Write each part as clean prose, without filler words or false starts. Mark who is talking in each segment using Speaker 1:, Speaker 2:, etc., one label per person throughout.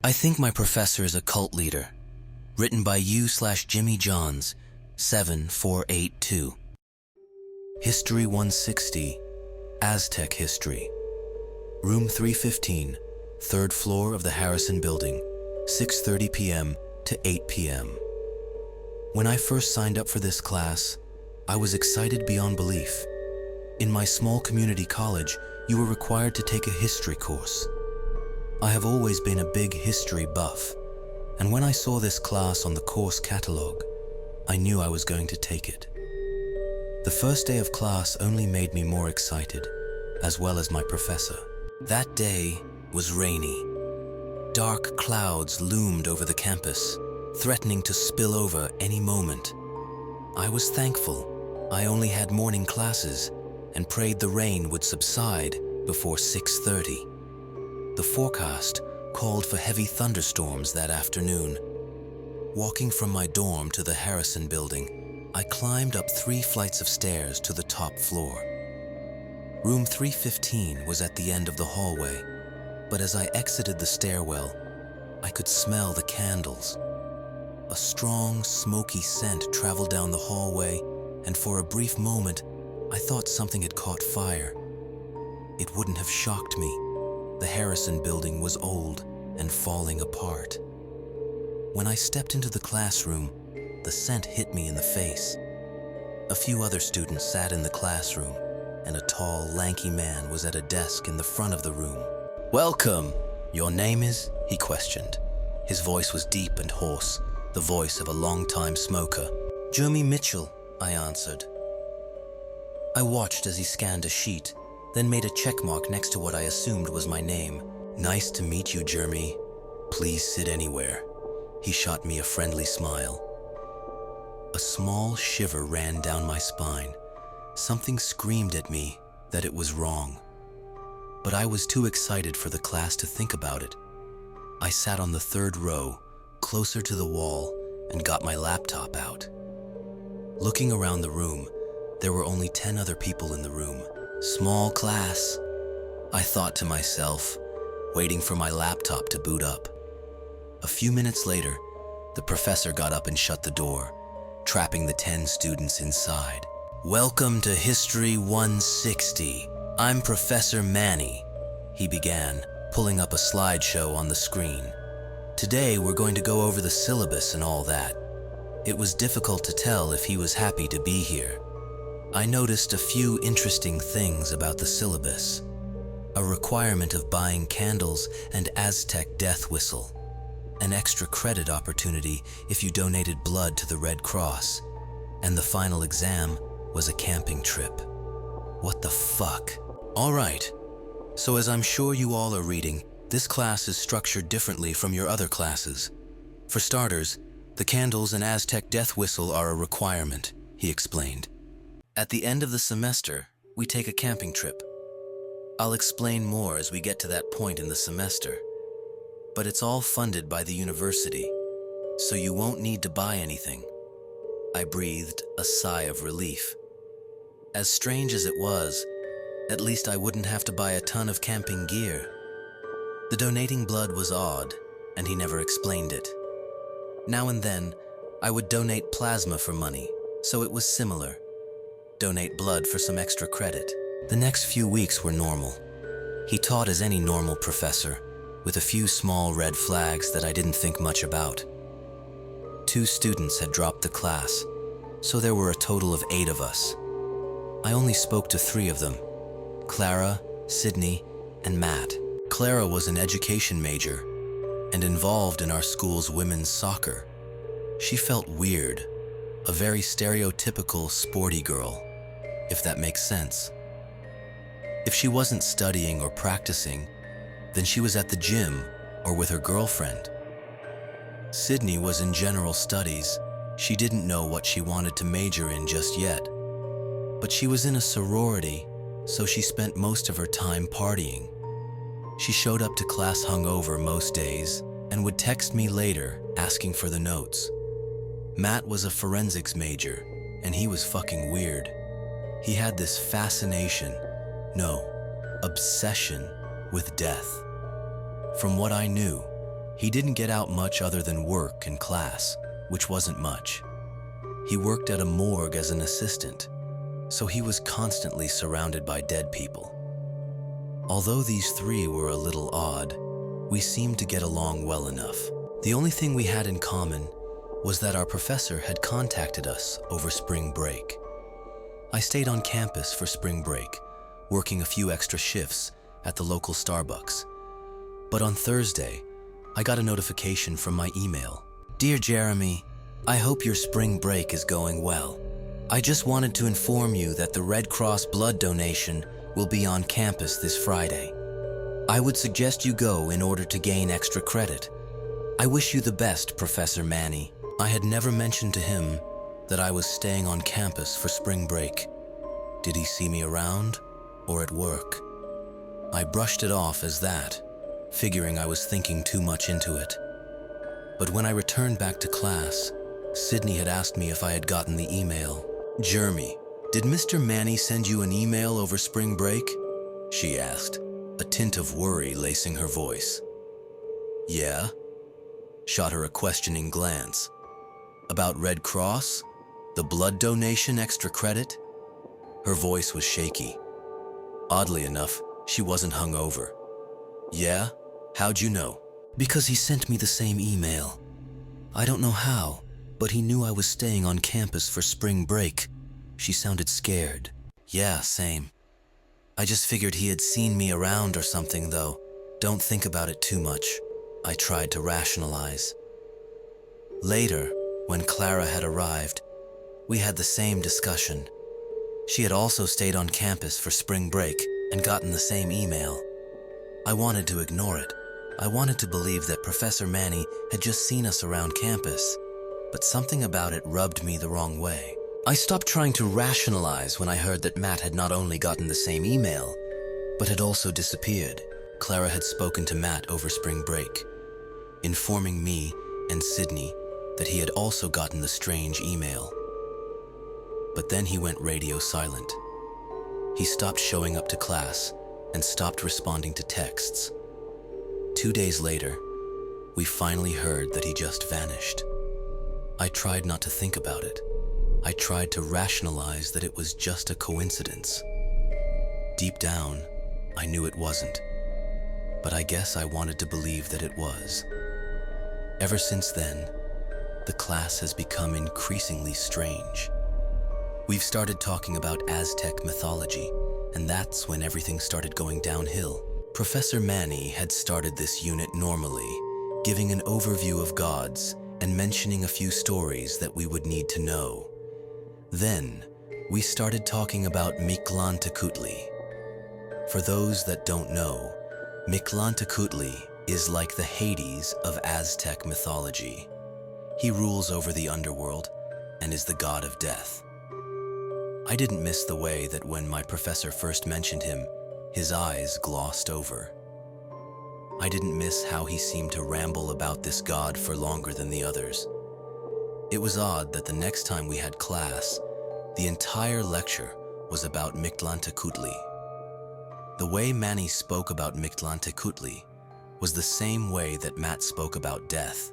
Speaker 1: I think my professor is a cult leader. Written by U/Jimmy Johns, 7482. History 160, Aztec History. Room 315, third floor of the Harrison Building, 6:30 p.m. to 8 p.m. When I first signed up for this class, I was excited beyond belief. In my small community college, you were required to take a history course. I have always been a big history buff, and when I saw this class on the course catalog, I knew I was going to take it. The first day of class only made me more excited, as well as my professor. That day was rainy. Dark clouds loomed over the campus, threatening to spill over any moment. I was thankful I only had morning classes and prayed the rain would subside before 6:30. The forecast called for heavy thunderstorms that afternoon. Walking from my dorm to the Harrison Building, I climbed up 3 flights of stairs to the top floor. Room 315 was at the end of the hallway, but as I exited the stairwell, I could smell the candles. A strong, smoky scent traveled down the hallway, and for a brief moment, I thought something had caught fire. It wouldn't have shocked me. The Harrison Building was old and falling apart. When I stepped into the classroom, the scent hit me in the face. A few other students sat in the classroom, and a tall, lanky man was at a desk in the front of the room. "Welcome! Your name is?" he questioned. His voice was deep and hoarse, the voice of a long-time smoker. "Jeremy Mitchell," I answered. I watched as he scanned a sheet, then made a check mark next to what I assumed was my name. "Nice to meet you, Jeremy. Please sit anywhere." He shot me a friendly smile. A small shiver ran down my spine. Something screamed at me that it was wrong. But I was too excited for the class to think about it. I sat on the 3rd row, closer to the wall, and got my laptop out. Looking around the room, there were only 10 other people in the room. Small class, I thought to myself, waiting for my laptop to boot up. A few minutes later, the professor got up and shut the door, trapping the 10 students inside. "Welcome to History 160. I'm Professor Manny," he began, pulling up a slideshow on the screen. "Today we're going to go over the syllabus and all that." It was difficult to tell if he was happy to be here. I noticed a few interesting things about the syllabus. A requirement of buying candles and Aztec death whistle. An extra credit opportunity if you donated blood to the Red Cross. And the final exam was a camping trip. What the fuck? All right, so as I'm sure you all are reading, this class is structured differently from your other classes. For starters, the candles and Aztec death whistle are a requirement, he explained. At the end of the semester, we take a camping trip. I'll explain more as we get to that point in the semester. But it's all funded by the university, so you won't need to buy anything. I breathed a sigh of relief. As strange as it was, at least I wouldn't have to buy a ton of camping gear. The donating blood was odd, and he never explained it. Now and then, I would donate plasma for money, so it was similar. Donate blood for some extra credit. The next few weeks were normal. He taught as any normal professor, with a few small red flags that I didn't think much about. 2 students had dropped the class, so there were a total of 8 of us. I only spoke to 3 of them, Clara, Sydney, and Matt. Clara was an education major and involved in our school's women's soccer. She felt weird, a very stereotypical sporty girl, if that makes sense. If she wasn't studying or practicing, then she was at the gym or with her girlfriend. Sydney was in general studies. She didn't know what she wanted to major in just yet. But she was in a sorority, so she spent most of her time partying. She showed up to class hungover most days and would text me later asking for the notes. Matt was a forensics major, and he was fucking weird. He had this fascination, no, obsession with death. From what I knew, He didn't get out much other than work and class, which wasn't much. He worked at a morgue as an assistant, so he was constantly surrounded by dead people. Although these three were a little odd, we seemed to get along well enough. The only thing we had in common was that our professor had contacted us over spring break. I stayed on campus for spring break, working a few extra shifts at the local Starbucks. But on Thursday, I got a notification from my email. "Dear Jeremy, I hope your spring break is going well. I just wanted to inform you that the Red Cross blood donation will be on campus this Friday. I would suggest you go in order to gain extra credit. I wish you the best, Professor Manny." I had never mentioned to him that I was staying on campus for spring break. Did he see me around or at work? I brushed it off as that, figuring I was thinking too much into it. But when I returned back to class, Sydney had asked me if I had gotten the email. "Jeremy, did Mr. Manny send you an email over spring break?" she asked, a tint of worry lacing her voice. "Yeah?" Shot her a questioning glance. "About Red Cross? The blood donation extra credit?" Her voice was shaky. Oddly enough, she wasn't hungover. "Yeah? How'd you know?" "Because he sent me the same email. I don't know how, but he knew I was staying on campus for spring break." She sounded scared. "Yeah, same. I just figured he had seen me around or something, though. Don't think about it too much." I tried to rationalize. Later, when Clara had arrived, we had the same discussion. She had also stayed on campus for spring break and gotten the same email. I wanted to ignore it. I wanted to believe that Professor Manny had just seen us around campus, but something about it rubbed me the wrong way. I stopped trying to rationalize when I heard that Matt had not only gotten the same email, but had also disappeared. Clara had spoken to Matt over spring break, informing me and Sydney that he had also gotten the strange email. But then he went radio silent. He stopped showing up to class and stopped responding to texts. 2 days later, we finally heard that he just vanished. I tried not to think about it. I tried to rationalize that it was just a coincidence. Deep down, I knew it wasn't, but I guess I wanted to believe that it was. Ever since then, the class has become increasingly strange. We've started talking about Aztec mythology, and that's when everything started going downhill. Professor Manny had started this unit normally, giving an overview of gods and mentioning a few stories that we would need to know. Then, we started talking about Mictlantecuhtli. For those that don't know, Mictlantecuhtli is like the Hades of Aztec mythology. He rules over the underworld and is the god of death. I didn't miss the way that when my professor first mentioned him, his eyes glossed over. I didn't miss how he seemed to ramble about this god for longer than the others. It was odd that the next time we had class, the entire lecture was about Mictlantecuhtli. The way Manny spoke about Mictlantecuhtli was the same way that Matt spoke about death,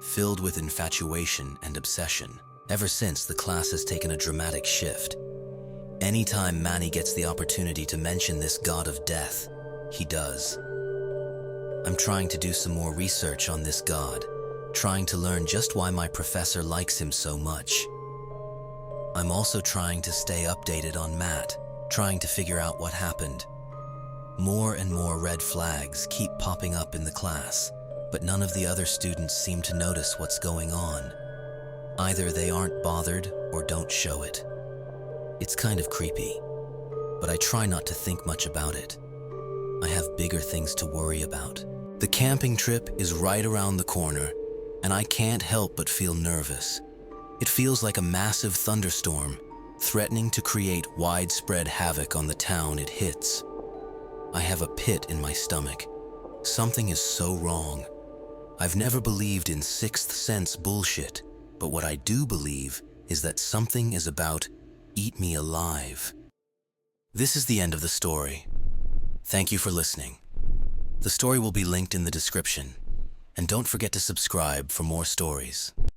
Speaker 1: filled with infatuation and obsession. Ever since, the class has taken a dramatic shift. Anytime Manny gets the opportunity to mention this god of death, he does. I'm trying to do some more research on this god, trying to learn just why my professor likes him so much. I'm also trying to stay updated on Matt, trying to figure out what happened. More and more red flags keep popping up in the class, but none of the other students seem to notice what's going on. Either they aren't bothered or don't show it. It's kind of creepy, but I try not to think much about it. I have bigger things to worry about. The camping trip is right around the corner, and I can't help but feel nervous. It feels like a massive thunderstorm, threatening to create widespread havoc on the town it hits. I have a pit in my stomach. Something is so wrong. I've never believed in sixth sense bullshit, but what I do believe is that something is about to eat me alive. This is the end of the story. Thank you for listening. The story will be linked in the description, and don't forget to subscribe for more stories.